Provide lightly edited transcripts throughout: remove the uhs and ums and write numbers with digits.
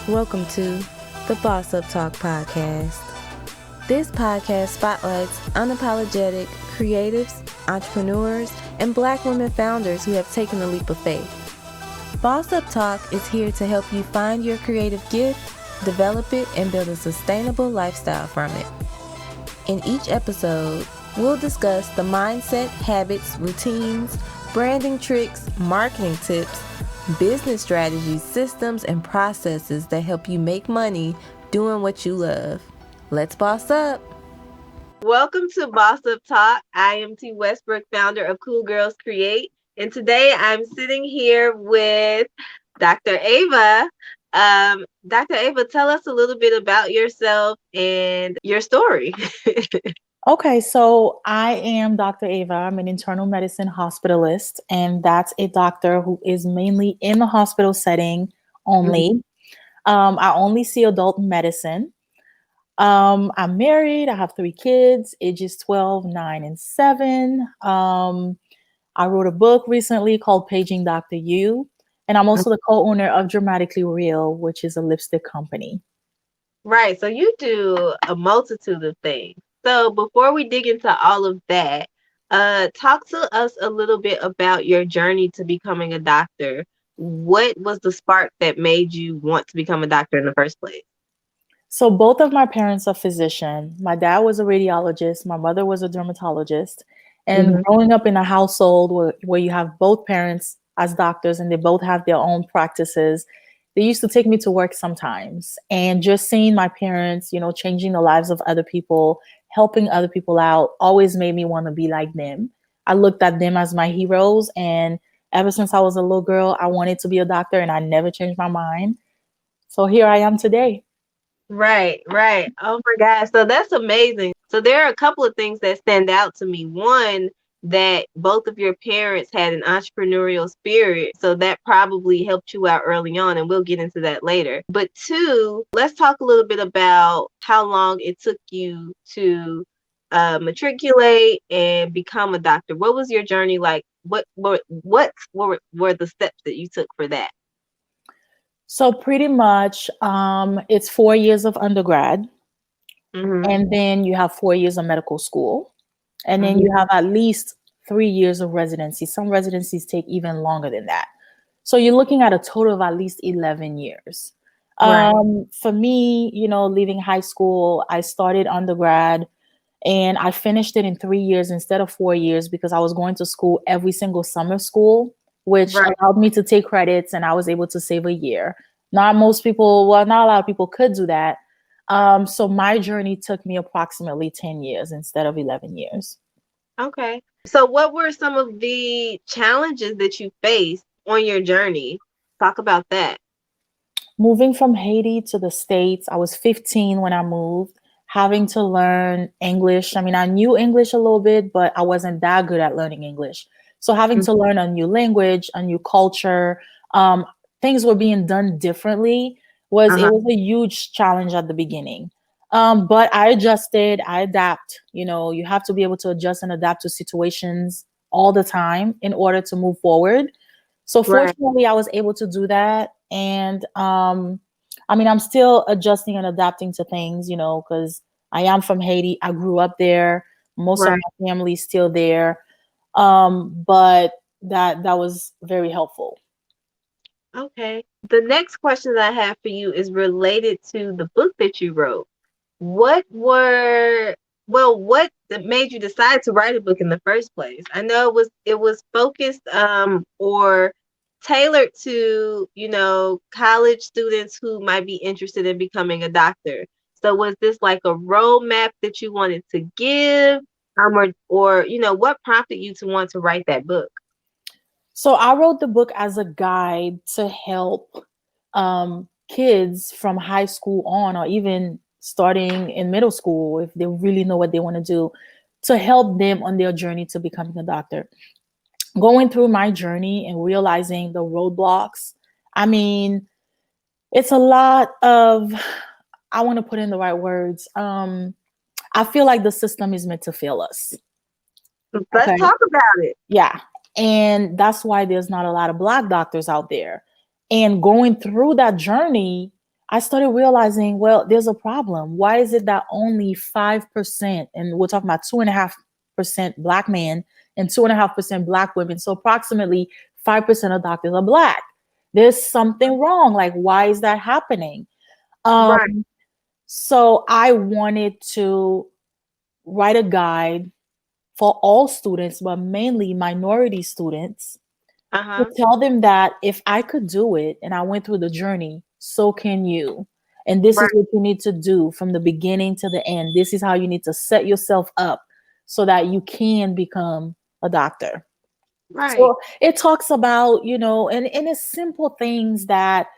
Welcome to the Boss Up Talk podcast. This podcast spotlights unapologetic creatives, entrepreneurs, and Black women founders who have taken the leap of faith. Boss Up Talk is here to help you find your creative gift, develop it, and build a sustainable lifestyle from it. In each episode, we'll discuss the mindset, habits, routines, branding tricks, marketing tips, business strategies, systems, and processes that help you make money doing what you love. Let's boss up. Welcome to Boss Up Talk. I am T. Westbrook, founder of Cool Girls Create. And today I'm sitting here with Dr. Ava. Dr. Ava, tell us a little bit about yourself and your story. Okay, so I am Dr. Ava. I'm an internal medicine hospitalist, and that's a doctor who is mainly in the hospital setting only. I only see adult medicine. I'm married. I have 3 kids, ages 12, 9, and 7. I wrote a book recently called Paging Dr. You, and I'm also the co-owner of Dramatically Real, which is a lipstick company. Right, so you do a multitude of things. So before we dig into all of that, talk to us a little bit about your journey to becoming a doctor. What was the spark that made you want to become a doctor in the first place? So both of my parents are physicians. My dad was a radiologist. My mother was a dermatologist. And growing up in a household where you have both parents as doctors and they both have their own practices, they used to take me to work sometimes. And just seeing my parents, changing the lives of other people, helping other people out, always made me want to be like them. I looked at them as my heroes. And ever since I was a little girl, I wanted to be a doctor and I never changed my mind. So here I am today. Right. Oh my gosh. So that's amazing. So there are a couple of things that stand out to me. One, that both of your parents had an entrepreneurial spirit. So that probably helped you out early on, and we'll get into that later. But two, let's talk a little bit about how long it took you to matriculate and become a doctor. What was your journey like? What were the steps that you took for that? So pretty much, it's 4 years of undergrad, and then you have 4 years of medical school, and then you have at least 3 years of residency. Some residencies take even longer than that. So you're looking at a total of at least 11 years. Right. For me, leaving high school, I started undergrad and I finished it in 3 years instead of 4 years because I was going to school every single summer school, which allowed me to take credits and I was able to save a year. Not a lot of people could do that. So my journey took me approximately 10 years instead of 11 years. Okay. So what were some of the challenges that you faced on your journey? Talk about that. Moving from Haiti to the States, I was 15 when I moved, having to learn English. I mean, I knew English a little bit, but I wasn't that good at learning English. So having to learn a new language, a new culture, things were being done differently. It was a huge challenge at the beginning. But I adjusted, I adapt. You have to be able to adjust and adapt to situations all the time in order to move forward. So fortunately, I was able to do that. And I'm still adjusting and adapting to things, because I am from Haiti. I grew up there. Most of my family's still there. But that was very helpful. Okay. The next question that I have for you is related to the book that you wrote. What made you decide to write a book in the first place? I know it was focused or tailored to, college students who might be interested in becoming a doctor. So was this like a roadmap that you wanted to give? Or what prompted you to want to write that book? So I wrote the book as a guide to help kids from high school on, or even starting in middle school, if they really know what they want to do, to help them on their journey to becoming a doctor. Going through my journey and realizing the roadblocks, it's a lot of, I want to put in the right words. I feel like the system is meant to fail us. Let's talk about it. Yeah. And that's why there's not a lot of Black doctors out there. And going through that journey, I started realizing, well, there's a problem. Why is it that only 5%, and we're talking about 2.5% Black men and 2.5% Black women, so approximately 5% of doctors are Black? There's something wrong. Like, why is that happening? Right. Um, so I wanted to write a guide for all students, but mainly minority students, to Uh-huh. tell them that if I could do it and I went through the journey, so can you. And this is Right. what you need to do from the beginning to the end. This is how you need to set yourself up so that you can become a doctor. Right. So it talks about, and it's simple things that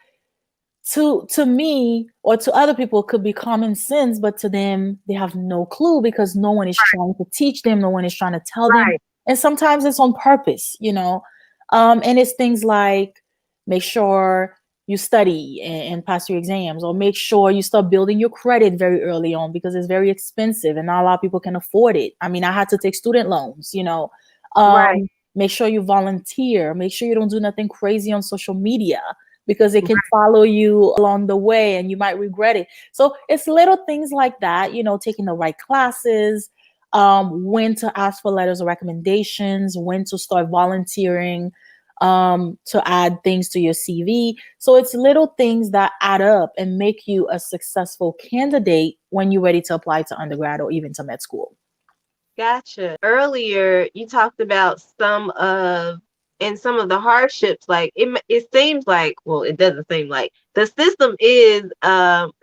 to me or to other people could be common sense, but to them they have no clue because no one is trying to teach them, no one is trying to tell them, Right. and sometimes it's on purpose, and it's things like make sure you study and pass your exams, or make sure you start building your credit very early on because it's very expensive and not a lot of people can afford it. I mean, I had to take student loans, Right. make sure you volunteer, make sure you don't do nothing crazy on social media because it can Right. follow you along the way and you might regret it. So it's little things like that, taking the right classes, when to ask for letters of recommendations, when to start volunteering, to add things to your CV. So it's little things that add up and make you a successful candidate when you're ready to apply to undergrad or even to med school. Gotcha. Earlier, you talked about some of the hardships. Like it seems like, well, it doesn't seem like the system is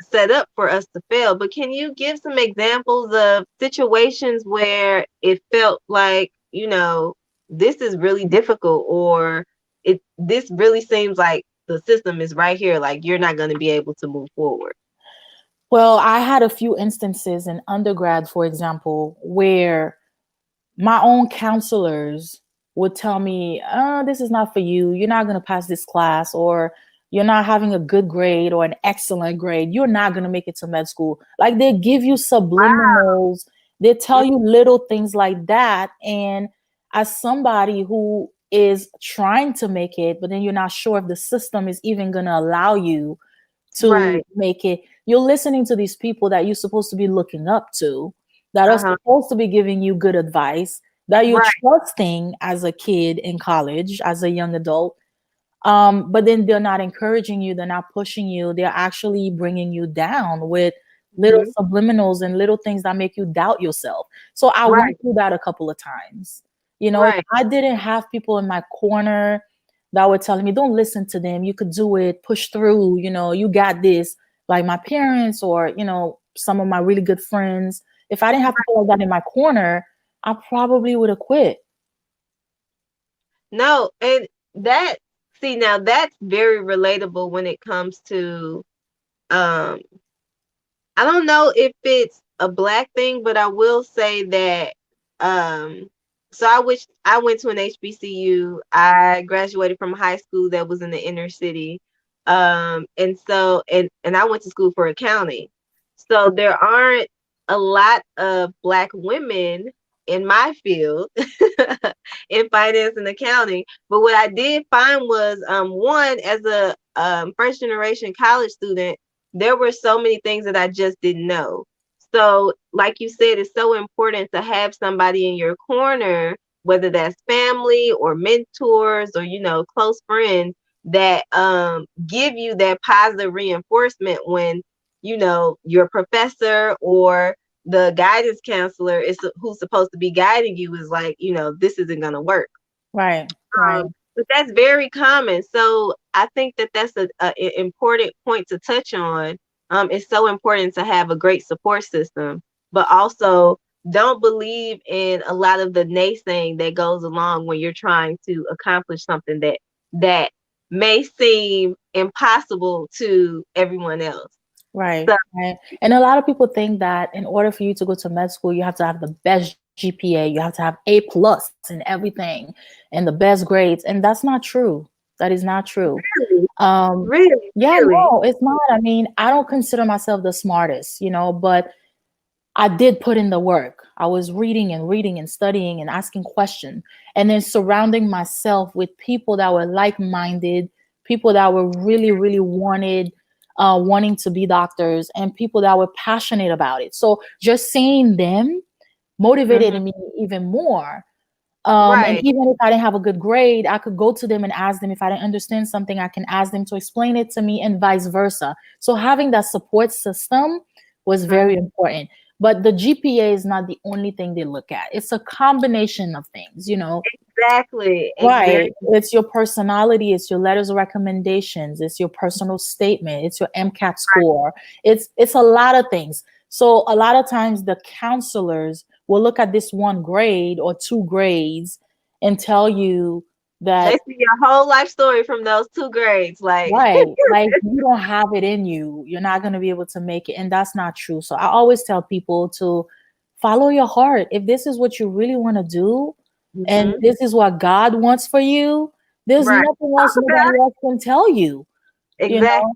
set up for us to fail. But can you give some examples of situations where it felt like, this is really difficult, or this really seems like the system is right here, like you're not going to be able to move forward. Well, I had a few instances in undergrad, for example, where my own counselors would tell me, this is not for you. You're not going to pass this class, or you're not having a good grade or an excellent grade. You're not going to make it to med school. Like they give you subliminals, they tell you little things like that. And as somebody who is trying to make it, but then you're not sure if the system is even going to allow you to Right. make it. You're listening to these people that you're supposed to be looking up to, that are Uh-huh. supposed to be giving you good advice, that you're Right. trusting as a kid in college, as a young adult. But then they're not encouraging you, they're not pushing you, they're actually bringing you down with little Mhm. subliminals and little things that make you doubt yourself. So I Right. went through that a couple of times. If Right. I didn't have people in my corner that were telling me, don't listen to them, you could do it, push through, you got this, like my parents or, some of my really good friends. If I didn't have people like that in my corner, I probably would have quit. No, and that see now that's very relatable when it comes to um I don't know if it's a black thing, but I will say that um so I went to an HBCU. I graduated from high school that was in the inner city. And so and I went to school for accounting. So there aren't a lot of black women in my field in finance and accounting. But what I did find was one, as a first generation college student, there were so many things that I just didn't know. So, like you said, it's so important to have somebody in your corner, whether that's family or mentors or, close friends that give you that positive reinforcement when, your professor or the guidance counselor is who's supposed to be guiding you is like, this isn't going to work. Right, right, But that's very common. So I think that that's a important point to touch on. It's so important to have a great support system, but also don't believe in a lot of the naysaying that goes along when you're trying to accomplish something that may seem impossible to everyone else. right, So right. And a lot of people think that in order for you to go to med school, you have to have the best GPA, you have to have A plus in everything and the best grades. And that's not true. That is not true. really, Um, really, yeah, really, no, it's not. I mean, I don't consider myself the smartest, but I did put in the work. I was reading and studying and asking questions, and then surrounding myself with people that were like minded, people that were really, really wanted wanting to be doctors, and people that were passionate about it. So just seeing them motivated Mhm. me even more. And Right. even if I didn't have a good grade, I could go to them and ask them. If I didn't understand something, I can ask them to explain it to me, and vice versa. So having that support system was very Mhm. important. But the GPA is not the only thing they look at. It's a combination of things, you know. Exactly. Very. Right. It's your personality, it's your letters of recommendations, it's your personal statement, it's your MCAT score. It's a lot of things. So a lot of times the counselors will look at this one grade or two grades and tell you They that, see your whole life story from those 2 grades. Like, right, like you don't have it in you. You're not going to be able to make it. And that's not true. So I always tell people to follow your heart. If this is what you really want to do, and mhm. this is what God wants for you, there's Right. nothing Talk else about nobody it. else can tell you, you know?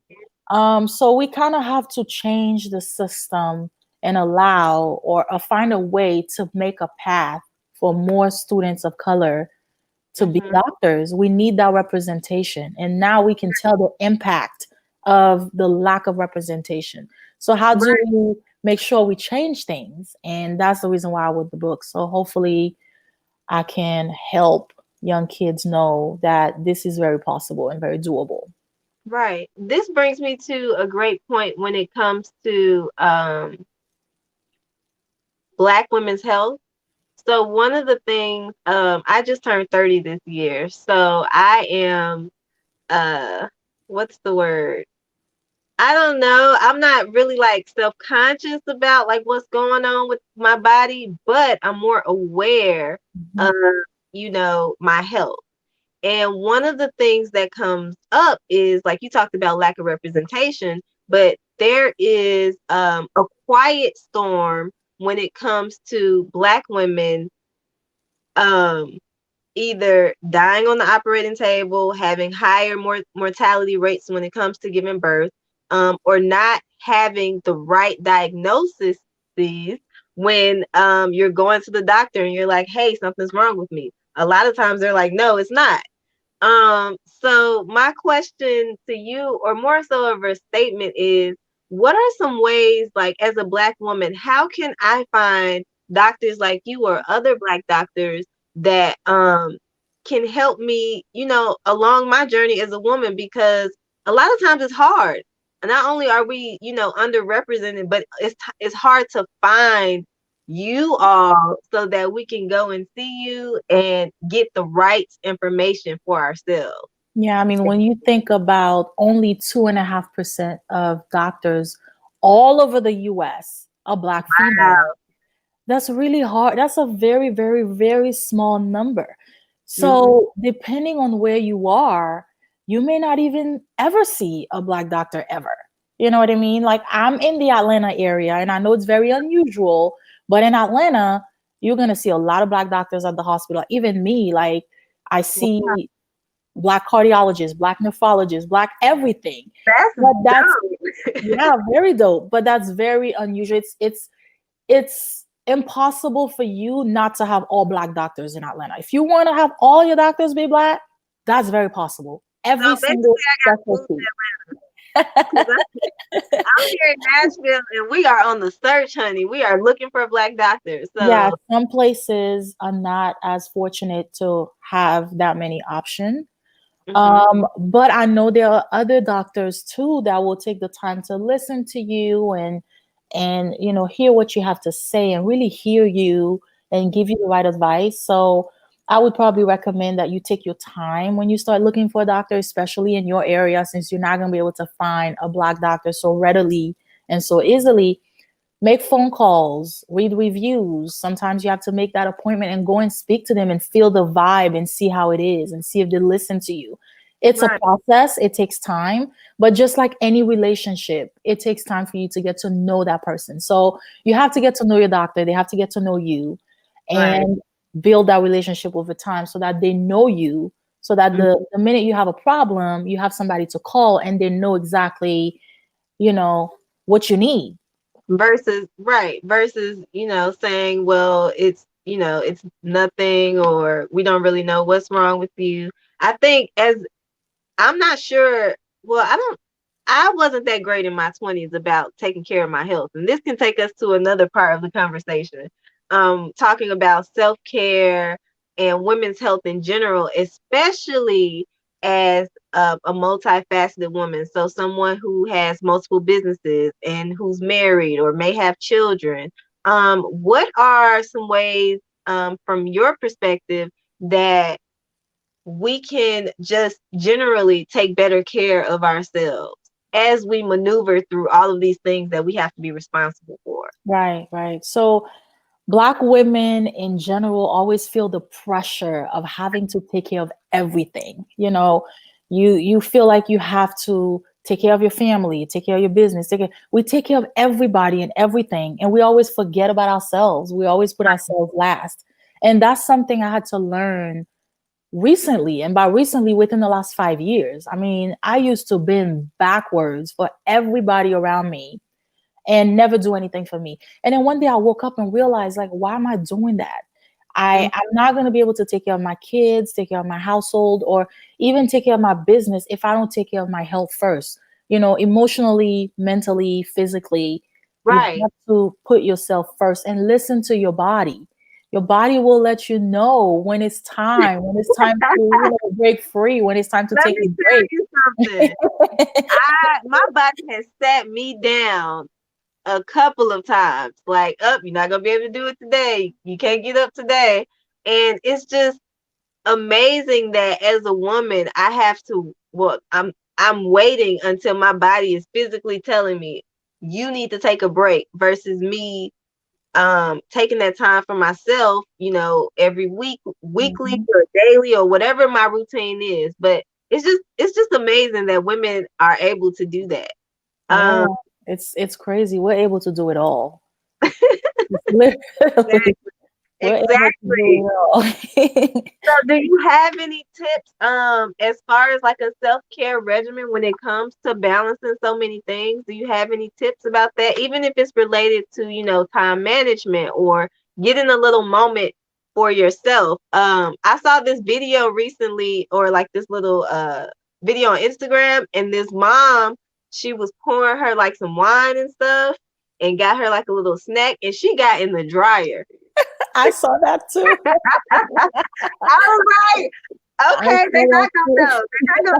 Exactly. So we kind of have to change the system and allow, or find a way to make a path for more students of color to be Mhm. doctors. We need that representation. And now we can tell the impact of the lack of representation. So, how do Right. we make sure we change things? And that's the reason why I wrote the book. So, hopefully, I can help young kids know that this is very possible and very doable. Right. This brings me to a great point when it comes to Black women's health. So one of the things, I just turned 30 this year. So I am, uh, what's the word? I don't know. I'm not really like self-conscious about like what's going on with my body, but I'm more aware Mhm. of, my health. And one of the things that comes up is like you talked about lack of representation, but there is a quiet storm when it comes to Black women um, either dying on the operating table, having higher mortality rates when it comes to giving birth, or not having the right diagnosis when you're going to the doctor and you're like, hey, something's wrong with me. A lot of times they're like, no, it's not. So my question to you, or more so of a statement, is what are some ways, like as a Black woman, how can I find doctors like you or other Black doctors that can help me, along my journey as a woman? Because a lot of times it's hard. Not only are we, underrepresented, but it's hard to find you all so that we can go and see you and get the right information for ourselves. Yeah, I mean, when you think about only 2.5% of doctors all over the US are Black female, that's really hard. That's a very, very, very small number. Mhm. So, depending on where you are, you may not even ever see a Black doctor ever. You know what I mean? Like, I'm in the Atlanta area, and I know it's very unusual, but in Atlanta, you're going to see a lot of Black doctors at the hospital. Even me, like, I Wow, see Black cardiologists, Black nephrologists, Black everything. that's But that's, dope. yeah, very dope. But that's very unusual. It's impossible for you not to have all Black doctors in Atlanta. If you want to have all your doctors be Black, that's very possible. So Every single basically, I got to move specialty. because I'm here in Nashville and we are on the search, honey. We are looking for Black doctors. Yeah, So, some places are not as fortunate to have that many options. mhm, But I know there are other doctors too that will take the time to listen to you, and hear what you have to say and really hear you and give you the right advice. So I would probably recommend that you take your time when you start looking for a doctor, especially in your area, since you're not going to be able to find a Black doctor so readily and so easily. Make phone calls, read reviews. Sometimes you have to make that appointment and go and speak to them and feel the vibe and see how it is and see if they listen to you. It's a right, process, it takes time, but just like any relationship, it takes time for you to get to know that person. So you have to get to know your doctor, they have to get to know you, right. and build that relationship over time so that they know you, so that Mhm. the minute you have a problem, you have somebody to call and they know exactly, you know, what you need. Versus, saying, well, it's nothing, or we don't really know what's wrong with you. I think, as I'm not sure, well, I don't. I wasn't that great in my 20s about taking care of my health. And this can take us to another part of the conversation. Talking about self-care and women's health in general, especially as a multifaceted woman. So someone who has multiple businesses and who's married or may have children. What are some ways, from your perspective, that we can just generally take better care of ourselves as we maneuver through all of these things that we have to be responsible for? Right, right. So Black women in general always feel the pressure of having to take care of everything. You feel like you have to take care of your family, take care of your business. We take care of everybody and everything, and we always forget about ourselves. We always put ourselves last, and that's something I had to learn recently. And by recently, within the last 5 years. I mean, I used to bend backwards for everybody around me and never do anything for me. And then one day I woke up and realized, like, why am I doing that? Mm. I'm not going to be able to take care of my kids, take care of my household, or even take care of my business if I don't take care of my health first. Emotionally, mentally, physically, you Right. have to put yourself first and listen to your body. Your body will let you know when it's time to, break free, when it's time to Let take me a tell break. you something. My body has sat me down a couple of times. Like, up, you're not gonna be able to do it today. You can't get up today. And it's just amazing that as a woman, I have to, well, I'm waiting until my body is physically telling me you need to take a break versus me taking that time for myself, every week, weekly Mhm. or daily or whatever my routine is. But it's just amazing that women are able to do that. Yeah, Um it's crazy. We're able to do it all. It's literally, exactly. we're able to do Exactly. it all. So do you have any tips as far as like a self-care regimen when it comes to balancing so many things? Do you have any tips about that? Even if it's related to, time management or getting a little moment for yourself. I saw this video recently, or like this little video on Instagram, and this mom, she was pouring her like some wine and stuff and got her like a little snack, and she got in the dryer. I saw that too. I was like, I okay, they saw that not gonna know. too. They not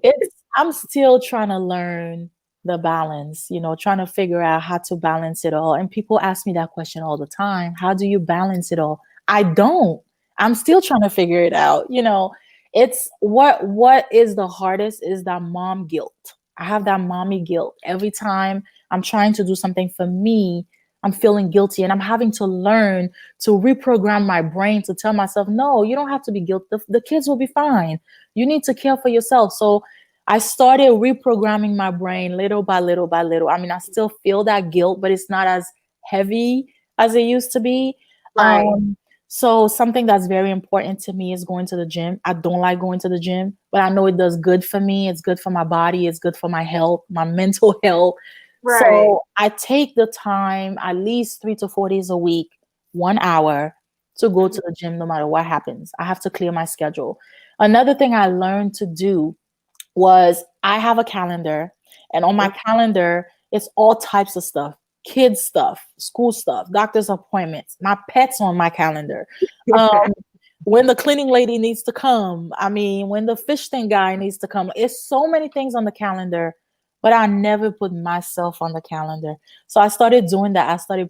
gonna I'm still trying to learn the balance, trying to figure out how to balance it all. And people ask me that question all the time. How do you balance it all? I don't. I'm still trying to figure it out. It's what is the hardest is that mom guilt. I have that mommy guilt. Every time I'm trying to do something for me, I'm feeling guilty, and I'm having to learn to reprogram my brain to tell myself, no, you don't have to be guilty. The kids will be fine. You need to care for yourself. So I started reprogramming my brain little by little by little. I mean, I still feel that guilt, but it's not as heavy as it used to be. Right, Um, so something that's very important to me is going to the gym. I don't like going to the gym, but I know it does good for me. It's good for my body. It's good for my health, my mental health. right, So I take the time at least 3 to 4 days a week, 1 hour to go mhm, to the gym no matter what happens. I have to clear my schedule. Another thing I learned to do was I have a calendar, and on my mhm. calendar, it's all types of stuff, kids stuff, school stuff, doctor's appointments, my pets on my calendar. Um, when the cleaning lady needs to come, I mean, when the fish tank guy needs to come. It's so many things on the calendar, but I never put myself on the calendar. So I started doing that. I started,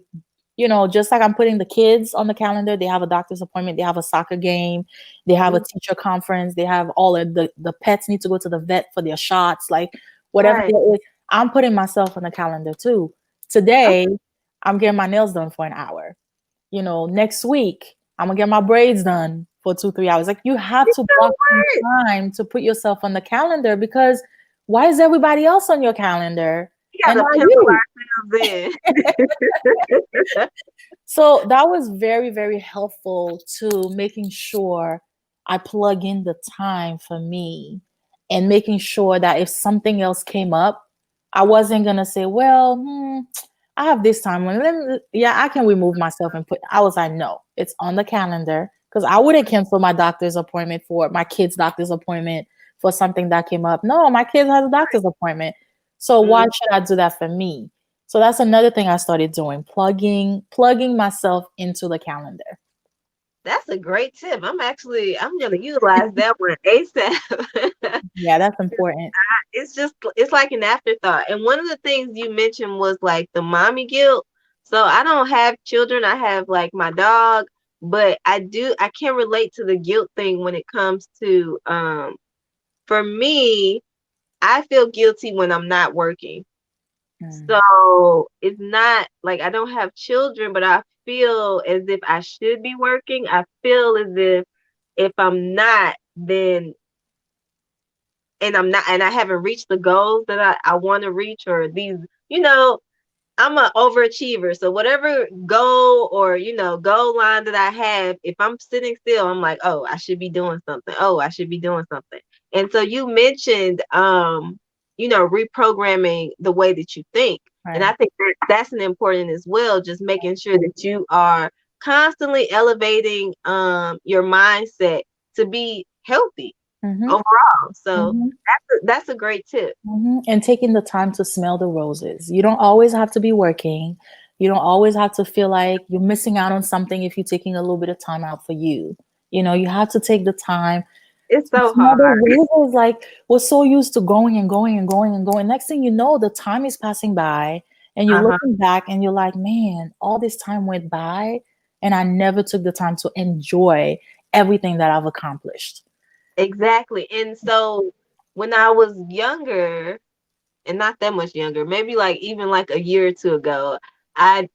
just like I'm putting the kids on the calendar, they have a doctor's appointment, they have a soccer game, they have a Mhm. teacher conference, they have all of the pets need to go to the vet for their shots, like whatever Right. there is. I'm putting myself on the calendar too. Today, I'm getting my nails done for an hour. Next week, I'm gonna get my braids done for 2, 3 hours. Like, you have You to know block some what? time to put yourself on the calendar, because why is everybody else on your calendar We and gotta not pencil you? ourselves in. So that was very, very helpful to making sure I plug in the time for me, and making sure that if something else came up, I wasn't gonna say, well, I have this time. Yeah, I can remove myself and put. I was like, no, it's on the calendar, because I wouldn't cancel my doctor's appointment for my kid's doctor's appointment for something that came up. No, my kid has a doctor's appointment. So why Mm, should I do that for me? So that's another thing I started doing, plugging myself into the calendar. that's a great tip. I'm gonna utilize that one ASAP. Yeah, that's important. It's like an afterthought. And one of the things you mentioned was like the mommy guilt. So I don't have children. I have like my dog, but I can relate to the guilt thing when it comes to for me, I feel guilty when I'm not working. Mm. So it's not like I don't have children, but I feel as if I should be working. I feel as if I'm not, then and I'm not, and I haven't reached the goals that I want to reach, or these, you know, I'm an overachiever. So whatever goal or, goal line that I have, if I'm sitting still, I'm like, oh, I should be doing something. Oh, I should be doing something. And so you mentioned, reprogramming the way that you think. And Right. I think that's an important as well, just making sure that you are constantly elevating your mindset to be healthy Mm-hmm. overall. So Mm-hmm. that's a great tip. And taking the time to smell the roses. You don't always have to be working. You don't always have to feel like you're missing out on something if you're taking a little bit of time out for you. You have to take the time It's to so smell the hard. roses. Like we're so used to going and going and going and going. Next thing you know, the time is passing by and you're Uh-huh. looking back and you're like, man, all this time went by and I never took the time to enjoy everything that I've accomplished. Exactly. And so when I was younger, and not that much younger, maybe like even like a year or two ago, I,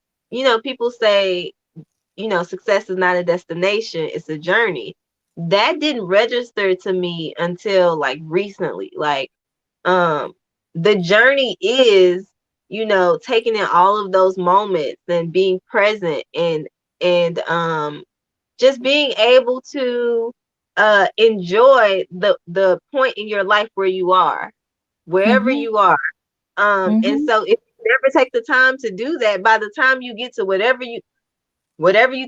people say, success is not a destination, it's a journey. That didn't register to me until like recently. Like, um, the journey is, taking in all of those moments and being present and just being able to enjoy the point in your life where you are, wherever Hmm. you are. And Hmm. so if you never take the time to do that, by the time you get to whatever you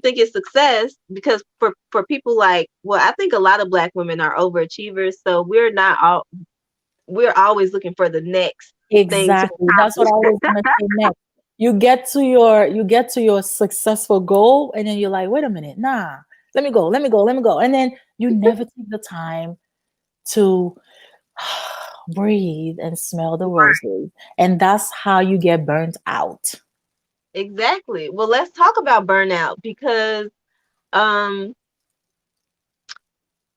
think is success, because for people like, well, I think a lot of Black women are overachievers, so we're always looking for the next thing to Exactly. That's what I accomplish. was gonna say next. You get to your successful goal, and then you're like, wait a minute, nah, let me go. And then you never take the time to breathe and smell the roses. And that's how you get burnt out. Exactly. Well, let's talk about burnout because um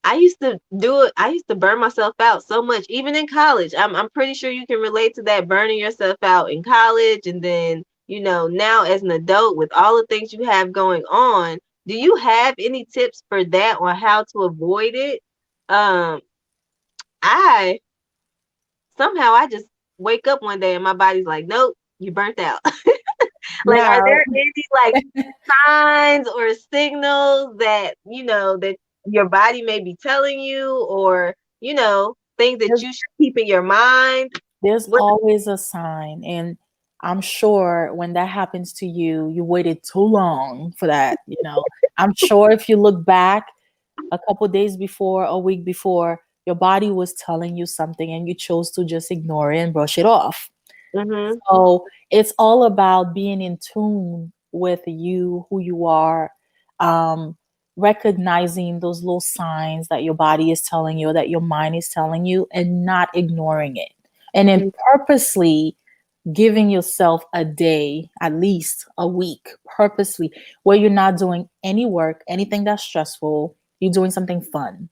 I used to burn myself out so much, even in college. I'm pretty sure you can relate to that, burning yourself out in college, and then, now as an adult with all the things you have going on. Do you have any tips for that on how to avoid it? Um, I somehow I just wake up one day and my body's like, nope, you burnt out. Like, Yeah. are there any like signs or signals that that your body may be telling you, or things that There's, you should keep in your mind? there's What? always a sign. And I'm sure when that happens to you, you waited too long for that. I'm sure if you look back a couple days before, a week before, your body was telling you something and you chose to just ignore it and brush it off. Mhm. So it's all about being in tune with you, who you are, um, recognizing those little signs that your body is telling you, that your mind is telling you, and not ignoring it. And then Mm, purposely giving yourself a day, at least a week, purposely, where you're not doing any work, anything that's stressful, you're doing something fun,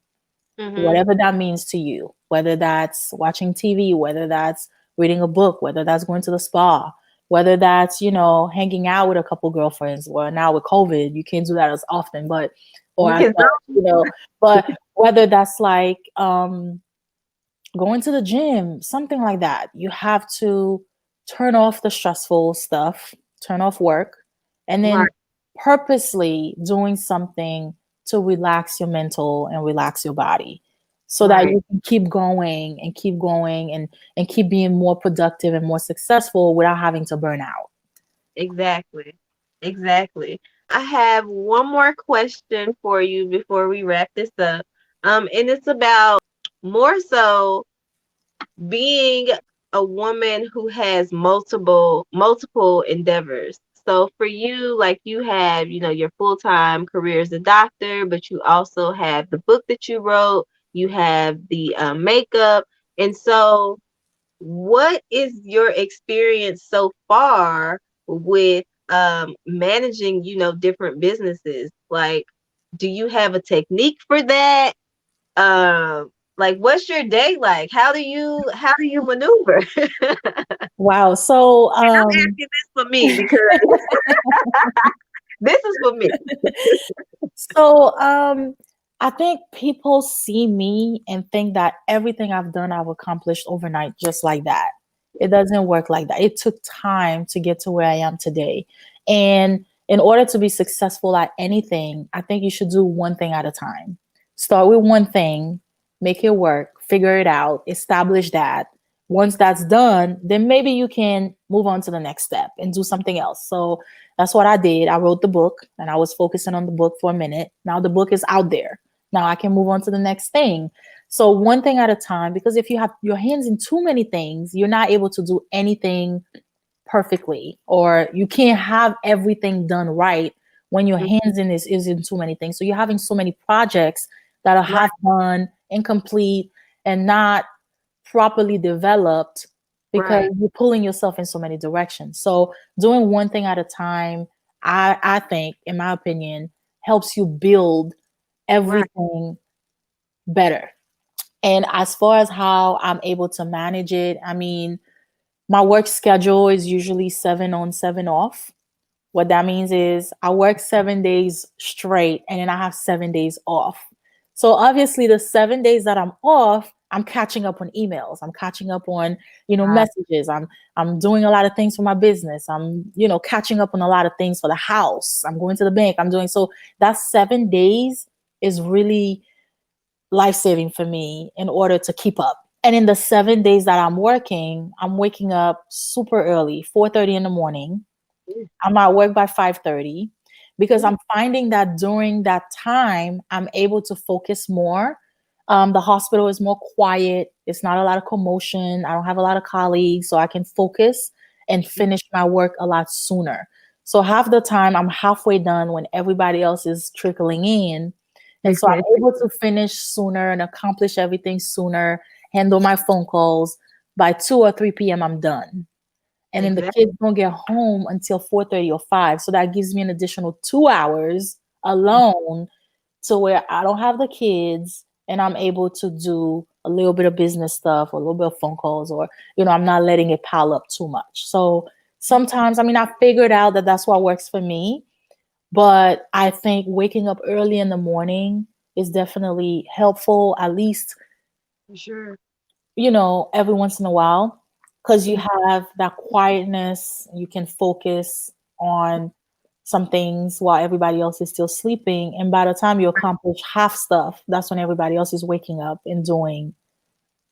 mhm. whatever that means to you, whether that's watching TV, whether that's reading a book, whether that's going to the spa, whether that's hanging out with a couple girlfriends. Well, now with COVID, you can't do that as often, but or You as can much, but whether that's like going to the gym, something like that. You have to turn off the stressful stuff, turn off work, and right. then purposely doing something to relax your mental and relax your body so that Right. you can keep going and keep going and keep being more productive and more successful without having to burn out. Exactly. Exactly. I have one more question for you before we wrap this up. And it's about more so being a woman who has multiple endeavors. So for you, like you have, your full-time career as a doctor, but you also have the book that you wrote, you have the makeup. And so what is your experience so far with managing, different businesses? Like, do you have a technique for that? Like, what's your day like? How do you maneuver? Wow. So I'm asking this for me because this is for me. So I think people see me and think that everything I've done I've accomplished overnight just like that. It doesn't work like that. It took time to get to where I am today. And in order to be successful at anything, I think you should do one thing at a time. Start with one thing, make it work, figure it out, establish that. Once that's done, then maybe you can move on to the next step and do something else. So that's what I did. I wrote the book and I was focusing on the book for a minute. Now the book is out there. Now I can move on to the next thing. So one thing at a time, because if you have your hands in too many things, you're not able to do anything perfectly, or you can't have everything done right when your Mhm. hands in this is in too many things. So you're having so many projects that are Right, half done, incomplete, and not properly developed because right, you're pulling yourself in so many directions. So doing one thing at a time, I think, in my opinion, helps you build right. everything better. And as far as how I'm able to manage it, I mean, my work schedule is usually 7 on, 7 off. What that means is I work 7 days straight and then I have 7 days off. So obviously the 7 days that I'm off, I'm catching up on emails. I'm catching up on, Right. messages. I'm doing a lot of things for my business. I'm, catching up on a lot of things for the house. I'm going to the bank. I'm doing so that 7 days is really life-saving for me in order to keep up. And in the 7 days that I'm waking up super early, 4:30 in the morning. Mm, I'm at work by 5:30 because mm, I'm finding that during that time I'm able to focus more. The hospital is more quiet. It's not a lot of commotion. I don't have a lot of colleagues, so I can focus and finish my work a lot sooner. So half the time I'm halfway done when everybody else is trickling in. And so mm. I'm able to finish sooner and accomplish everything sooner, handle my phone calls. By 2 or 3 p.m., I'm done, and then the Exactly. kids don't get home until 4:30 or 5. So that gives me an additional 2 hours alone to where I don't have the kids and I'm able to do a little bit of business stuff or a little bit of phone calls, or, I'm not letting it pile up too much. So sometimes, I mean, I figured out that that's what works for me, but I think waking up early in the morning is definitely helpful, at least, For sure. every once in a while, because you Mhm. have that quietness, you can focus on some things while everybody else is still sleeping. And by the time you accomplish half stuff, that's when everybody else is waking up and doing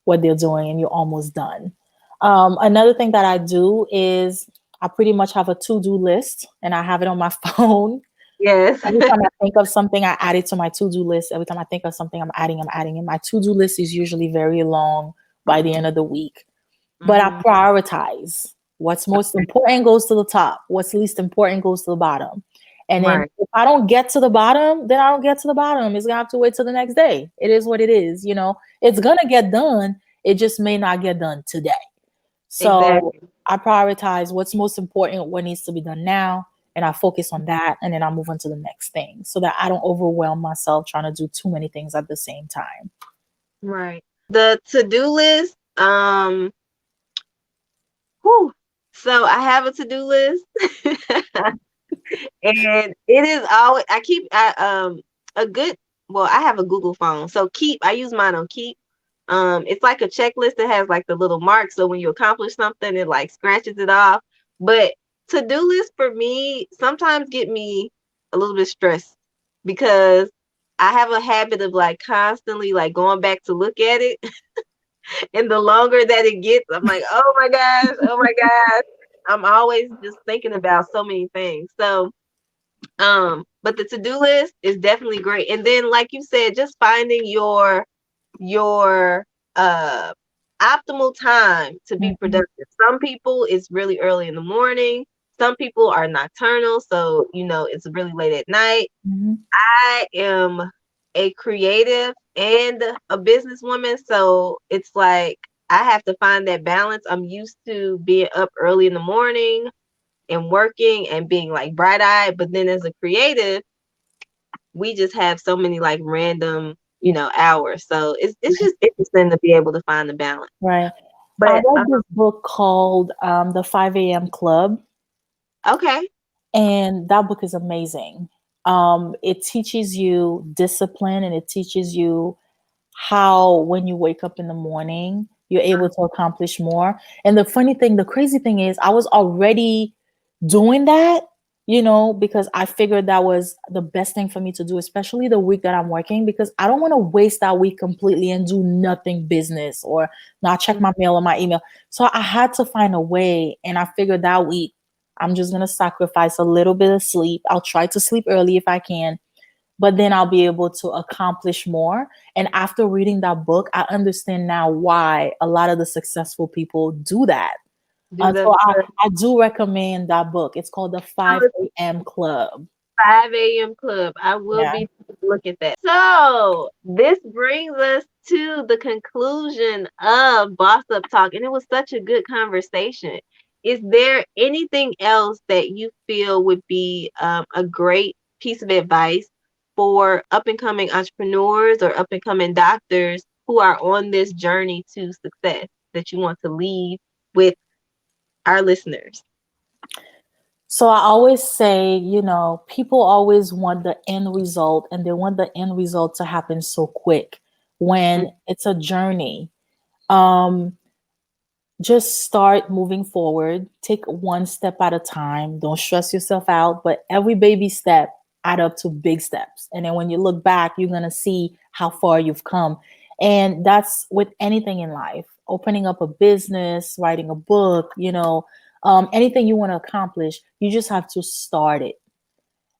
what they're doing, and you're almost done. Another thing that I do is I pretty much have a to-do list and I have it on my phone. Yes. Every time I think of something, I add it to my to-do list. Every time I think of something, I'm adding. And my to-do list is usually very long by the end of the week. But I Mhm. prioritize. What's most important goes to the top. What's least important goes to the bottom. And then Right. if I don't get to the bottom, then I don't get to the bottom. It's gonna have to wait till the next day. It is what it is. It's gonna get done. It just may not get done today. So Exactly. I prioritize what's most important, what needs to be done now, and I focus on that, and then I move on to the next thing so that I don't overwhelm myself trying to do too many things at the same time. Right. The to-do list, whew. So I have a to-do list. And it is always a good well, I have a Google phone. So Keep, I use mine on Keep. It's like a checklist that has like the little marks. So when you accomplish something, it like scratches it off. But to-do list for me sometimes get me a little bit stressed because I have a habit of like constantly like going back to look at it. And the longer that it gets, I'm like, oh my gosh, oh my gosh. I'm always just thinking about so many things. So but the to-do list is definitely great. And then, like you said, just finding your your optimal time to be Mhm. productive. Some people it's really early in the morning. Some people are nocturnal, so it's really late at night. Mhm. I am a creative and a businesswoman, so it's like I have to find that balance. I'm used to being up early in the morning and working and being like bright-eyed, but then as a creative, we just have so many like random, hours. So it's just interesting to be able to find the balance. Right. I But read this book called The 5 a.m. Club, okay. and that book is amazing. It teaches you discipline, and it teaches you how when you wake up in the morning, you're able to accomplish more. And the funny thing, the crazy thing is, I was already doing that, because I figured that was the best thing for me to do, especially the week that I'm working, because I don't want to waste that week completely and do nothing business or not check my mail or my email. So I had to find a way. And I figured that week, I'm just going to sacrifice a little bit of sleep. I'll try to sleep early if I can, but then I'll be able to accomplish more. And after reading that book, I understand now why a lot of the successful people do that. Do So the I do recommend that book. It's called The 5 a.m. Club. 5 a.m. club. I will Yeah. be look at that. So this brings us to the conclusion of Boss Up Talk, and it was such a good conversation. Is there anything else that you feel would be a great piece of advice for up and coming entrepreneurs or up and coming doctors who are on this journey to success that you want to leave with our listeners? So I always say, people always want the end result, and they want the end result to happen so quick when it's a journey. Um, just start moving forward. Take one step at a time. Don't stress yourself out, but every baby step add up to big steps. And then when you look back, you're going to see how far you've come. And that's with anything in life. Opening up a business, writing a book, anything you want to accomplish, you just have to start it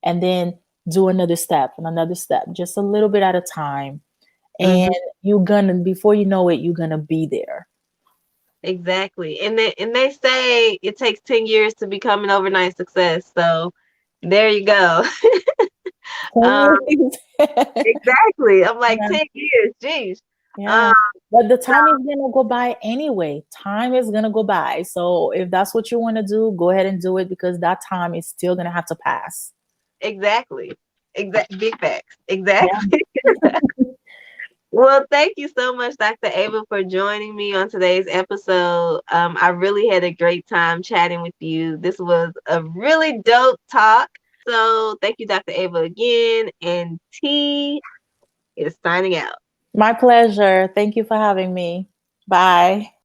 and then do another step and another step, just a little bit at a time. And Mhm. before you know it, you're going to be there. Exactly. And they say it takes 10 years to become an overnight success. So there you go. Um, exactly. I'm like Yeah, 10 years, geez. yeah. Um, But the time is gonna go by anyway. Time is gonna go by. So if that's what you want to do, go ahead and do it, because that time is still gonna have to pass. exactly. Big facts. Yeah. Exactly. Well, thank you so much, Dr. Ava, for joining me on today's episode. I really had a great time chatting with you. This was a really dope talk. So thank you, Dr. Ava, again. And T is signing out. My pleasure. Thank you for having me. Bye.